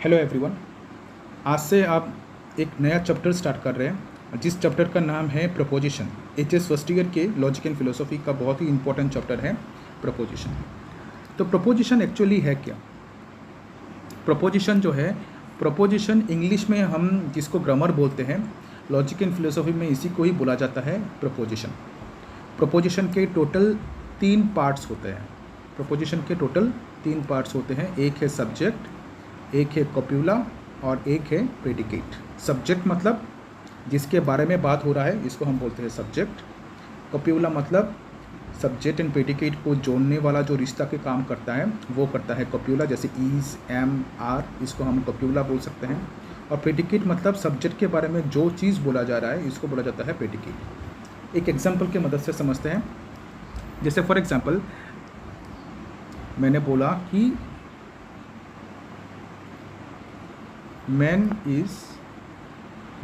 Hello everyone. आज से आप एक नया चैप्टर स्टार्ट कर रहे हैं जिस चैप्टर का नाम है प्रपोजिशन। एचएस फर्स्ट ईयर के लॉजिक एंड फिलोसॉफी का बहुत ही इंपॉर्टेंट चैप्टर है प्रपोजिशन। तो प्रपोजिशन एक्चुअली है क्या? प्रपोजिशन जो है, प्रपोजिशन इंग्लिश में हम जिसको ग्रामर बोलते हैं, लॉजिक एंड फिलोसॉफी में इसी को ही बोला जाता है प्रपोजिशन। प्रपोजिशन के टोटल 3 पार्ट्स होते हैं। प्रपोजिशन के टोटल 3 पार्ट्स होते हैं। एक है सब्जेक्ट, एक है कॉप्यूला और एक है प्रेडिकेट। सब्जेक्ट मतलब जिसके बारे में बात हो रहा है, इसको हम बोलते हैं सब्जेक्ट। कॉप्यूला मतलब सब्जेक्ट एंड प्रेडिकेट को जोड़ने वाला जो रिश्ता के काम करता है वो करता है कॉप्यूला, जैसे इज, एम, आर, इसको हम कॉप्यूला बोल सकते हैं। और प्रेडिकेट मतलब सब्जेक्ट के बारे में जो चीज़ बोला जा रहा है, इसको बोला जाता है प्रेडिकेट। एक एग्जाम्पल की मदद से समझते हैं। जैसे फॉर एग्जाम्पल मैंने बोला कि मैन इज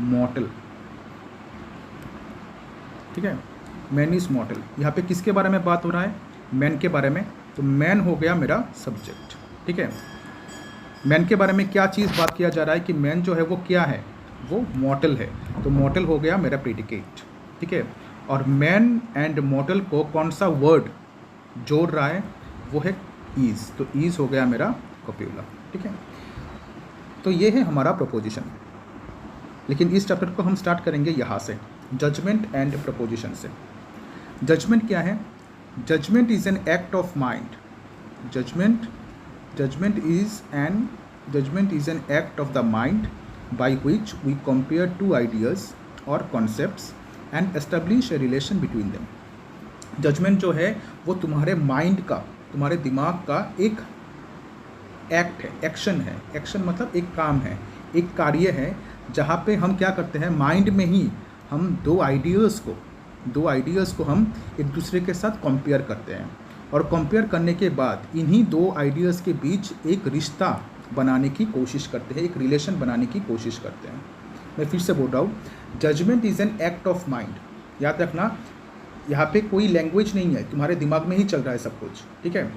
मॉर्टल। ठीक है, मैन इज मॉर्टल। यहाँ पे किसके बारे में बात हो रहा है? मैन के बारे में। तो मैन हो गया मेरा सब्जेक्ट। ठीक है, मैन के बारे में क्या चीज़ बात किया जा रहा है कि मैन जो है वो क्या है? वो मॉर्टल है। तो मॉर्टल हो गया मेरा प्रेडिकेट। ठीक है, और मैन एंड मॉर्टल को कौन सा वर्ड जोड़ रहा है? वो है इज। तो इज हो गया मेरा कॉप्यूला। ठीक है, तो ये है हमारा प्रपोजिशन। लेकिन इस चैप्टर को हम स्टार्ट करेंगे यहाँ से, जजमेंट एंड प्रपोजिशन से। जजमेंट क्या है? Judgement is an act of mind. Judgement is an act of the mind by which we compare two ideas और concepts and establish a relation between them. Judgement जो है वो तुम्हारे mind का, तुम्हारे दिमाग का एक एक्ट है, एक्शन है। एक्शन मतलब एक काम है, एक कार्य है, जहाँ पे हम क्या करते हैं, माइंड में ही हम दो आइडियाज़ को हम एक दूसरे के साथ कंपेयर करते हैं। और कंपेयर करने के बाद इन्हीं दो आइडियाज़ के बीच एक रिश्ता बनाने की कोशिश करते हैं, एक रिलेशन बनाने की कोशिश करते हैं। मैं फिर से बोल रहा हूँ, judgement is an act of mind. याद रखना, यहाँ पे कोई लैंग्वेज नहीं है, तुम्हारे दिमाग में ही चल रहा है सब कुछ। ठीक है,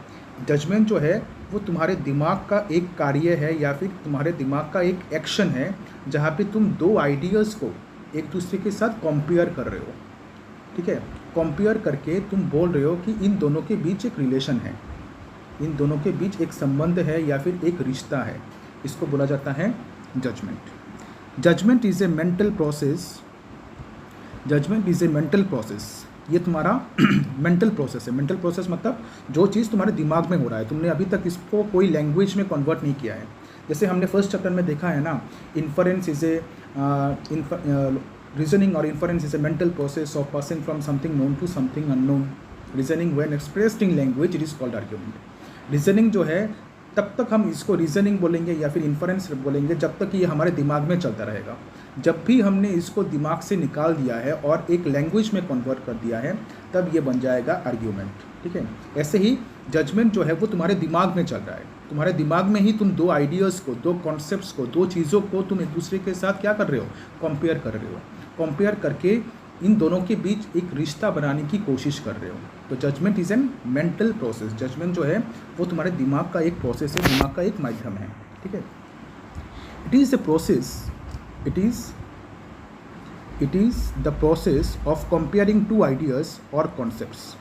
जजमेंट जो है वो तुम्हारे दिमाग का एक कार्य है या फिर तुम्हारे दिमाग का एक एक्शन है, जहाँ पे तुम दो आइडियाज़ को एक दूसरे के साथ कंपेयर कर रहे हो। ठीक है, कंपेयर करके तुम बोल रहे हो कि इन दोनों के बीच एक रिलेशन है, इन दोनों के बीच एक संबंध है या फिर एक रिश्ता है। इसको बोला जाता है judgement. Judgement is a mental process. Judgement is a mental process. ये तुम्हारा मेंटल प्रोसेस है। मेंटल प्रोसेस मतलब जो चीज़ तुम्हारे दिमाग में हो रहा है, तुमने अभी तक इसको कोई लैंग्वेज में कन्वर्ट नहीं किया है। जैसे हमने फर्स्ट चैप्टर में देखा है ना, इन्फरेंस इज ए रीजनिंग और inference is a mental process of passing from something known to something unknown. Reasoning when expressed in language it is called argument. Reasoning जो है, तब तक हम इसको रीजनिंग बोलेंगे या फिर इन्फरेंस बोलेंगे जब तक ये हमारे दिमाग में चलता रहेगा। जब भी हमने इसको दिमाग से निकाल दिया है और एक लैंग्वेज में कन्वर्ट कर दिया है, तब ये बन जाएगा आर्ग्यूमेंट। ठीक है, ऐसे ही जजमेंट जो है वो तुम्हारे दिमाग में चल रहा है। तुम्हारे दिमाग में ही तुम दो आइडियाज़ को, दो कॉन्सेप्ट्स को, दो चीज़ों को तुम एक दूसरे के साथ क्या कर रहे हो? कंपेयर कर रहे हो। कंपेयर करके इन दोनों के बीच एक रिश्ता बनाने की कोशिश कर रहे हो। तो judgement is an mental process. Judgement जो है वो तुम्हारे दिमाग का एक प्रोसेस है, दिमाग का एक माध्यम है। ठीक है, it is a process, it is the process of comparing two ideas और कॉन्सेप्ट्स।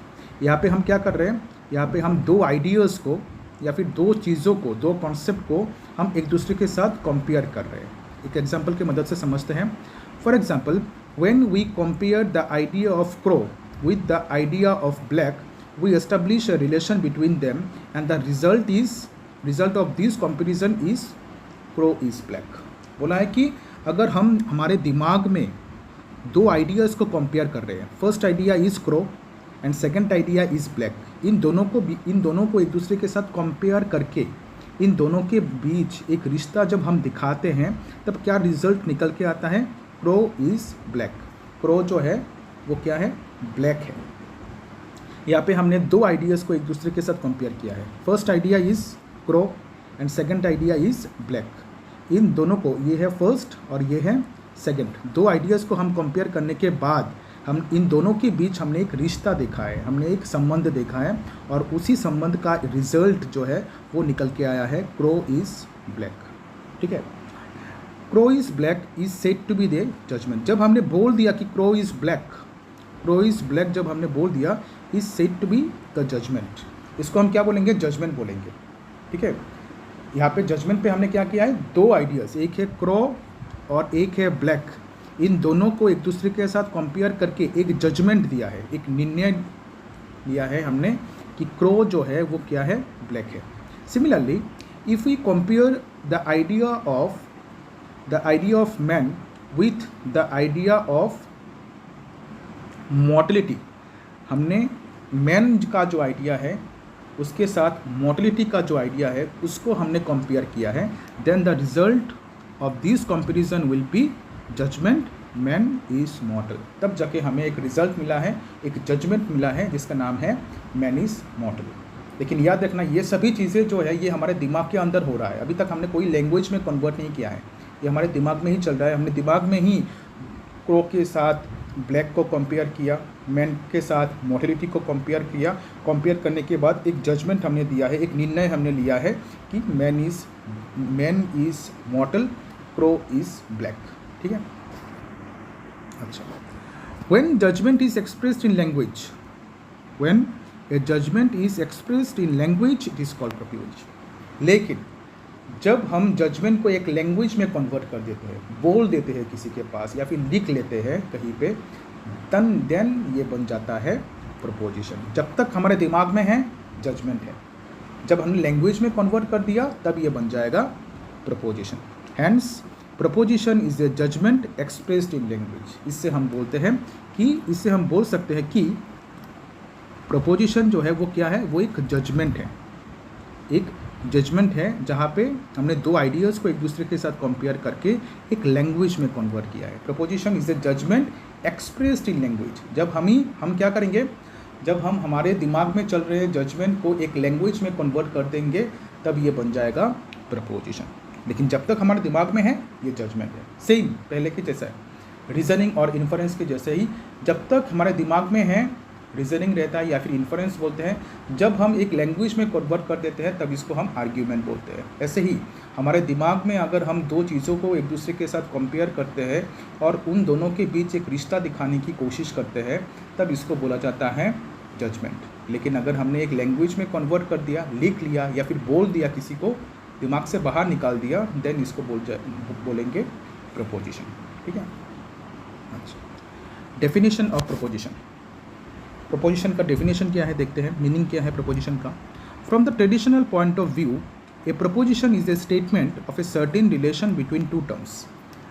यहाँ पे हम क्या कर रहे हैं? यहाँ पे हम दो आइडियाज़ को या फिर दो चीज़ों को, दो कॉन्सेप्ट को हम एक दूसरे के साथ कंपेयर कर रहे हैं। एक एग्जाम्पल की मदद से समझते हैं। For example, when we compare the idea of crow with the idea of black, we establish a relation between them and the result of this comparison is crow is black। बोला है कि अगर हम हमारे दिमाग में दो आइडियाज़ को कंपेयर कर रहे हैं, first idea is crow and second idea is black, इन दोनों को एक दूसरे के साथ कंपेयर करके इन दोनों के बीच एक रिश्ता जब हम दिखाते हैं, तब क्या रिजल्ट निकल के आता है? Crow is black. क्रो जो है वो क्या है? ब्लैक है। यहाँ पे हमने दो आइडियाज़ को एक दूसरे के साथ कंपेयर किया है। First idea is crow and second idea is black. इन दोनों को, ये है फर्स्ट और ये है सेकंड, दो आइडियाज़ को हम कंपेयर करने के बाद हम इन दोनों के बीच हमने एक रिश्ता देखा है, हमने एक संबंध देखा है, और उसी संबंध का रिजल्ट जो है वो निकल के आया है क्रो इज़ ब्लैक। ठीक है। Crow is black is said to be the judgement. जब हमने बोल दिया कि क्रो इज़ ब्लैक जब हमने बोल दिया is said to be the judgement, इसको हम क्या बोलेंगे? जजमेंट बोलेंगे। ठीक है, यहाँ पे जजमेंट पे हमने क्या किया है? दो आइडियाज़, एक है क्रो और एक है ब्लैक, इन दोनों को एक दूसरे के साथ कंपेयर करके एक जजमेंट दिया है, एक निर्णय लिया है हमने कि क्रो जो है वो क्या है? ब्लैक है। Similarly if we compare the idea of man with the idea of mortality, हमने मैन का जो आइडिया है उसके साथ मॉर्टेलिटी का जो आइडिया है उसको हमने कंपेयर किया है, then the result of this comparison will be judgement man is mortal. तब जाके हमें एक रिजल्ट मिला है, एक जजमेंट मिला है जिसका नाम है मैन इज़ मॉर्टल। लेकिन याद रखना ये सभी चीज़ें जो है ये हमारे दिमाग के अंदर हो रहा है, अभी तक हमने कोई लैंग्वेज में कन्वर्ट नहीं किया है, ये हमारे दिमाग में ही चल रहा है। हमने दिमाग में ही क्रो के साथ ब्लैक को कंपेयर किया, मैन के साथ मॉर्टेलिटी को कंपेयर किया, कंपेयर करने के बाद एक जजमेंट हमने दिया है, एक निर्णय हमने लिया है कि man is mortal, crow is black. ठीक है, अच्छा। When judgement is expressed in language, when a judgement is expressed in language it is called propose. लेकिन जब हम जजमेंट को एक लैंग्वेज में कन्वर्ट कर देते हैं, बोल देते हैं किसी के पास या फिर लिख लेते हैं कहीं पे, देन ये बन जाता है प्रोपोजिशन। जब तक हमारे दिमाग में है जजमेंट है, जब हमने लैंग्वेज में कन्वर्ट कर दिया तब ये बन जाएगा proposition. Hence proposition is a judgement expressed in language. इससे हम बोल सकते हैं कि प्रोपोजिशन जो है वो क्या है? वो एक जजमेंट है, एक जजमेंट है जहाँ पे हमने दो आइडियाज़ को एक दूसरे के साथ कंपेयर करके एक लैंग्वेज में कन्वर्ट किया है। Proposition is a judgement expressed in language. जब हम क्या करेंगे? जब हम हमारे दिमाग में चल रहे जजमेंट को एक लैंग्वेज में कन्वर्ट कर देंगे तब ये बन जाएगा प्रोपोजिशन। लेकिन जब तक हमारे दिमाग में है ये जजमेंट है। सेम पहले के जैसा है, रीजनिंग और इन्फरेंस के जैसे ही, जब तक हमारे दिमाग में है रीजनिंग रहता है या फिर इन्फरेंस बोलते हैं, जब हम एक लैंग्वेज में कन्वर्ट कर देते हैं तब इसको हम आर्ग्यूमेंट बोलते हैं। ऐसे ही हमारे दिमाग में अगर हम दो चीज़ों को एक दूसरे के साथ कंपेयर करते हैं और उन दोनों के बीच एक रिश्ता दिखाने की कोशिश करते हैं तब इसको बोला जाता है जजमेंट। लेकिन अगर हमने एक लैंग्वेज में कन्वर्ट कर दिया, लिख लिया या फिर बोल दिया, किसी को दिमाग से बाहर निकाल दिया, देन इसको बोलेंगे प्रोपोजिशन। ठीक है, अच्छा। Definition of proposition. प्रोपोजिशन का डेफिनेशन क्या है देखते हैं, मीनिंग क्या है प्रोपोजिशन का। From the traditional point of view, A proposition is A statement of a certain relation between two terms.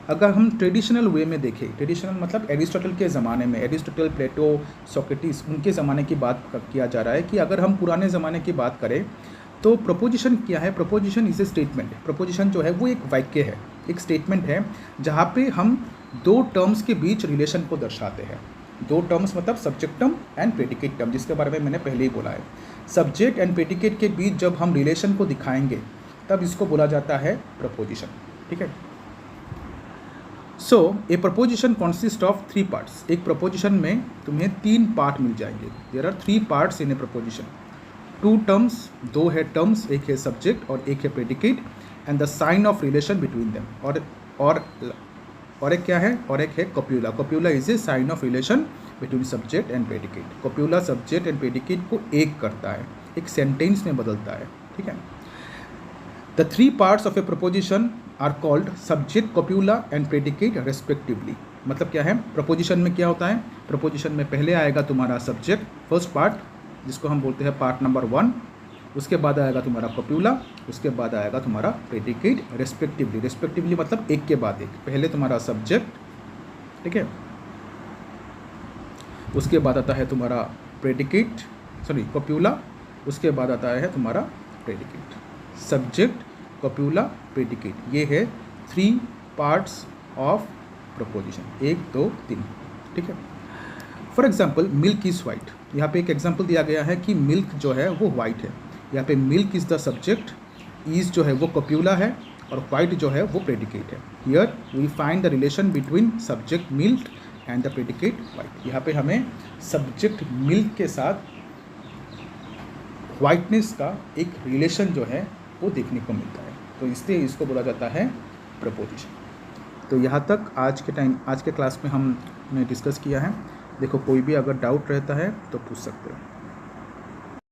अगर हम ट्रेडिशनल वे में देखें, ट्रेडिशनल मतलब एरिस्टोटल के ज़माने में, एरिस्टोटल, प्लेटो, सोक्रेटिस, उनके ज़माने की बात किया जा रहा है कि अगर हम पुराने ज़माने की बात करें तो प्रोपोजिशन क्या है? Proposition is A statement. Proposition जो है वो एक वाक्य है, एक स्टेटमेंट है जहाँ पे हम दो टर्म्स के बीच रिलेशन को दर्शाते हैं। दो टर्म्स मतलब subject term and predicate term, जिसके बारे में मैंने पहले ही बोला है। सब्जेक्ट एंड प्रेडिकेट के बीच जब हम रिलेशन को दिखाएंगे तब इसको बोला जाता है प्रोपोजिशन। ठीक है, so a proposition consist of 3 parts. एक प्रोपोजिशन में तुम्हें 3 पार्ट मिल जाएंगे। There are 3 parts in a proposition. 2 terms, 2 है टर्म्स, एक है सब्जेक्ट और एक है predicate, and the sign of relation between them. और एक क्या है? और एक है copula. Copula is a sign of relation between subject and predicate. Copula subject and predicate को एक करता है, एक सेंटेंस में बदलता है। ठीक है, the 3 parts of a proposition are called subject, copula and predicate respectively. मतलब क्या है? प्रोपोजिशन में क्या होता है? प्रोपोजिशन में पहले आएगा तुम्हारा सब्जेक्ट, फर्स्ट पार्ट, जिसको हम बोलते हैं पार्ट नंबर 1, उसके बाद आएगा तुम्हारा कॉप्यूला, उसके बाद आएगा तुम्हारा प्रेडिकेट रेस्पेक्टिवली। रेस्पेक्टिवली मतलब एक के बाद एक, पहले तुम्हारा सब्जेक्ट, ठीक है, उसके बाद आता है तुम्हारा प्रेडिकेट, कॉप्यूला, उसके बाद आता है तुम्हारा प्रेडिकेट। सब्जेक्ट, कॉप्यूला, प्रेडिकेट, ये है 3 पार्ट्स ऑफ प्रोपोजिशन, 1 2 3। ठीक है, for example milk is white. यहाँ पे एक एग्जाम्पल दिया गया है कि मिल्क जो है वो वाइट है। यहाँ पे milk is the subject, is जो है वो कॉप्यूला है और वाइट जो है वो प्रेडिकेट है। Here we find the relation between subject milk and the predicate white. यहाँ पे हमें सब्जेक्ट मिल्क के साथ वाइटनेस का एक रिलेशन जो है वो देखने को मिलता है। तो इसलिए इसको बोला जाता है प्रपोजिशन। तो यहाँ तक आज के क्लास में हमने डिस्कस किया है। देखो कोई भी अगर डाउट रहता है तो पूछ सकते हो।